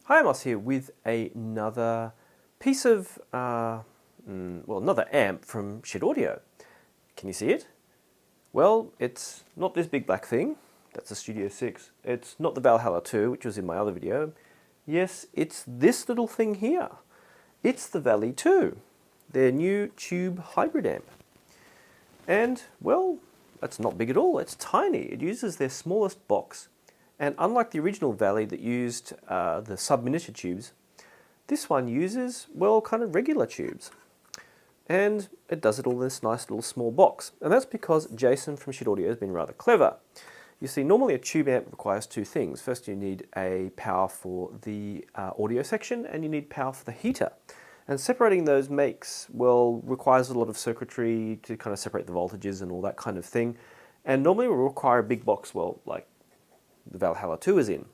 Hi, Amos here with another piece of, another amp from Schiit Audio. Can you see it? Well, it's not this big black thing. That's a Studio 6. It's not the Valhalla 2, which was in my other video. Yes, it's this little thing here. It's the Vali 2, their new tube hybrid amp. And, well, that's not big at all. It's tiny. It uses their smallest box. And unlike the original Vali that used the sub-miniature tubes, this one uses, well, kind of regular tubes. And it does it all in this nice little small box. And that's because Jason from Schiit Audio has been rather clever. You see, normally a tube amp requires two things. First, you need a power for the audio section, and you need power for the heater. And separating those requires a lot of circuitry to kind of separate the voltages and all that kind of thing. And normally it will require a big box, like the Valhalla 2 is in.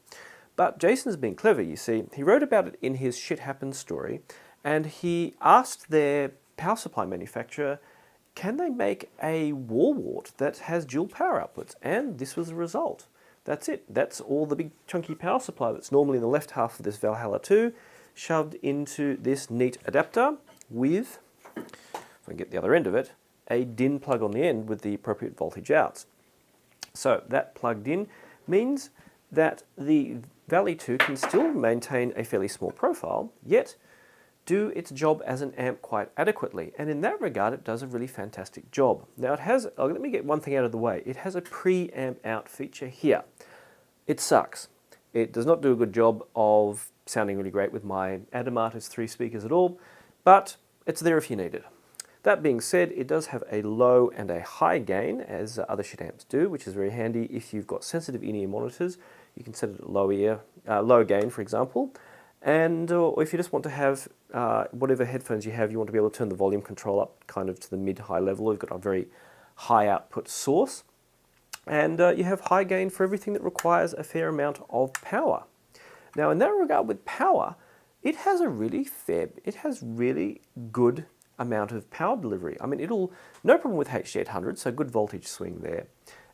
But Jason's been clever, you see. He wrote about it in his Shit Happens story, and he asked their power supply manufacturer, can they make a wall wart that has dual power outputs? And this was the result. That's it. That's all the big chunky power supply that's normally in the left half of this Valhalla 2, shoved into this neat adapter with, if I can get the other end of it, a DIN plug on the end with the appropriate voltage outs. So that plugged in means that the Vali 2 can still maintain a fairly small profile, yet do its job as an amp quite adequately. And in that regard, it does a really fantastic job. Now it has, let me get one thing out of the way. It has a pre-amp out feature here. It sucks. It does not do a good job of sounding really great with my Adam Artist 3 speakers at all, but it's there if you need it. That being said, it does have a low and a high gain, as other Schiit amps do, which is very handy if you've got sensitive in-ear monitors. You can set it at low gain, for example. And or if you just want to have whatever headphones you have, you want to be able to turn the volume control up kind of to the mid-high level. You've got a very high output source. And you have high gain for everything that requires a fair amount of power. Now, in that regard with power, it has really good amount of power delivery. I mean, no problem with HD800, so good voltage swing there.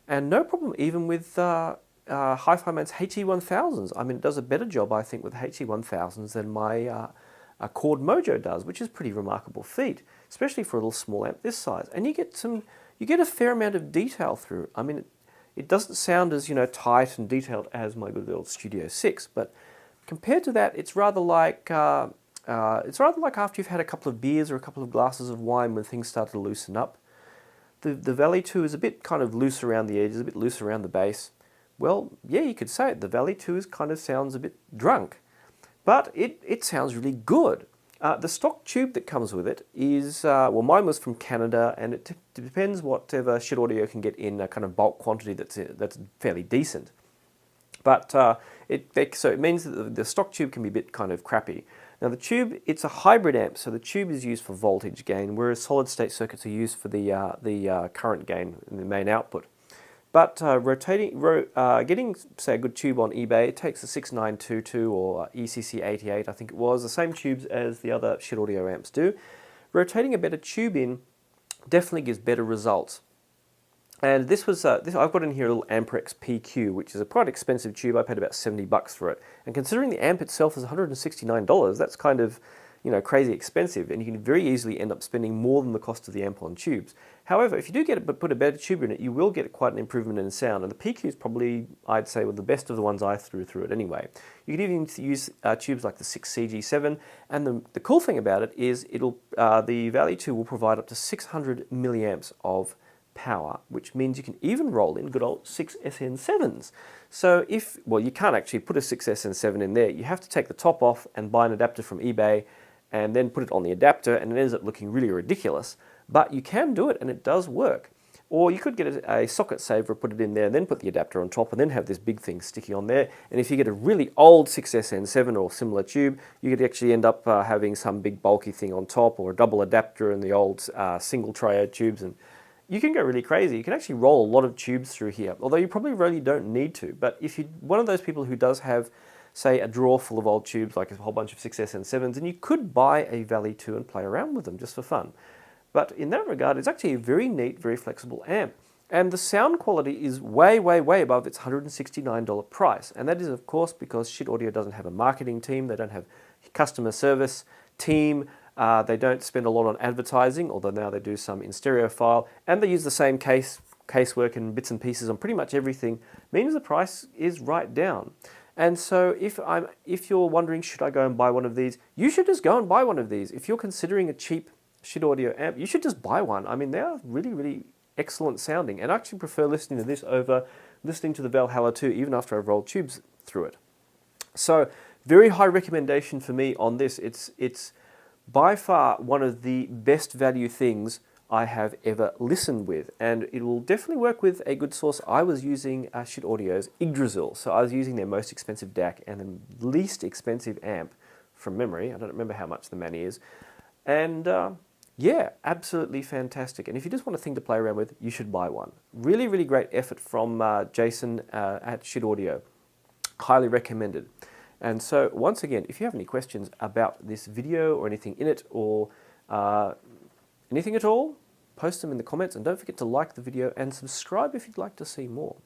And no problem even with Hi-Fi Man's HE1000s. I mean, it does a better job, I think, with HE1000s than my Chord Mojo does, which is a pretty remarkable feat, especially for a little small amp this size. And you get a fair amount of detail through. I mean, it doesn't sound as, tight and detailed as my good old Studio 6, but compared to that, it's rather like after you've had a couple of beers or a couple of glasses of wine when things start to loosen up. The Vali 2 is a bit kind of loose around the edges, a bit loose around the bass. Well, yeah, you could say it. The Vali 2 sounds a bit drunk, but it sounds really good. The stock tube that comes with it is, mine was from Canada, and it depends whatever Schiit Audio can get in a kind of bulk quantity that's fairly decent. But it means that the stock tube can be a bit kind of crappy. Now the tube, it's a hybrid amp, so the tube is used for voltage gain, whereas solid-state circuits are used for the current gain in the main output. But getting, say, a good tube on eBay, it takes a 6922 or ECC88, I think it was, the same tubes as the other Schiit Audio amps do. Rotating a better tube in definitely gives better results. And I've got in here a little Amprex PQ, which is a quite expensive tube. I paid about $70 for it. And considering the amp itself is $169, that's kind of, crazy expensive, and you can very easily end up spending more than the cost of the amp on tubes. However, if you do put a better tube in it, you will get quite an improvement in sound, and the PQ is probably, I'd say, the best of the ones I threw through it anyway. You can even use tubes like the 6CG7, and the cool thing about it is the Vali 2 will provide up to 600 milliamps of power, which means you can even roll in good old 6SN7s. So you can't actually put a 6SN7 in there. You have to take the top off and buy an adapter from eBay and then put it on the adapter, and it ends up looking really ridiculous. But you can do it, and it does work. Or you could get a socket saver, put it in there, and then put the adapter on top, and then have this big thing sticky on there. And if you get a really old 6SN7 or similar tube, you could actually end up having some big bulky thing on top, or a double adapter in the old single triode tubes, and you can go really crazy. You can actually roll a lot of tubes through here, although you probably really don't need to. But if you're one of those people who does have, say, a drawer full of old tubes, like a whole bunch of 6SN7s, then you could buy a Vali 2 and play around with them just for fun. But in that regard, it's actually a very neat, very flexible amp. And the sound quality is way, way, way above its $169 price. And that is, of course, because Schiit Audio doesn't have a marketing team, they don't have a customer service team, they don't spend a lot on advertising, although now they do some in stereophile, and they use the same casework and bits and pieces on pretty much everything, means the price is right down. And so if you're wondering, should I go and buy one of these, you should just go and buy one of these. If you're considering a cheap Schiit Audio amp, you should just buy one. I mean, they are really, really excellent sounding, and I actually prefer listening to this over listening to the Valhalla 2, even after I've rolled tubes through it. So, very high recommendation for me on this. It's by far one of the best value things I have ever listened with, and it will definitely work with a good source. I was using Schiit Audio's Yggdrasil, so I was using their most expensive DAC and the least expensive amp from memory. I don't remember how much the Mani is, and yeah, absolutely fantastic. And if you just want a thing to play around with, you should buy one. Really, really great effort from Jason at Schiit Audio. Highly recommended. And so, once again, if you have any questions about this video or anything in it, or anything at all, post them in the comments. And don't forget to like the video and subscribe if you'd like to see more.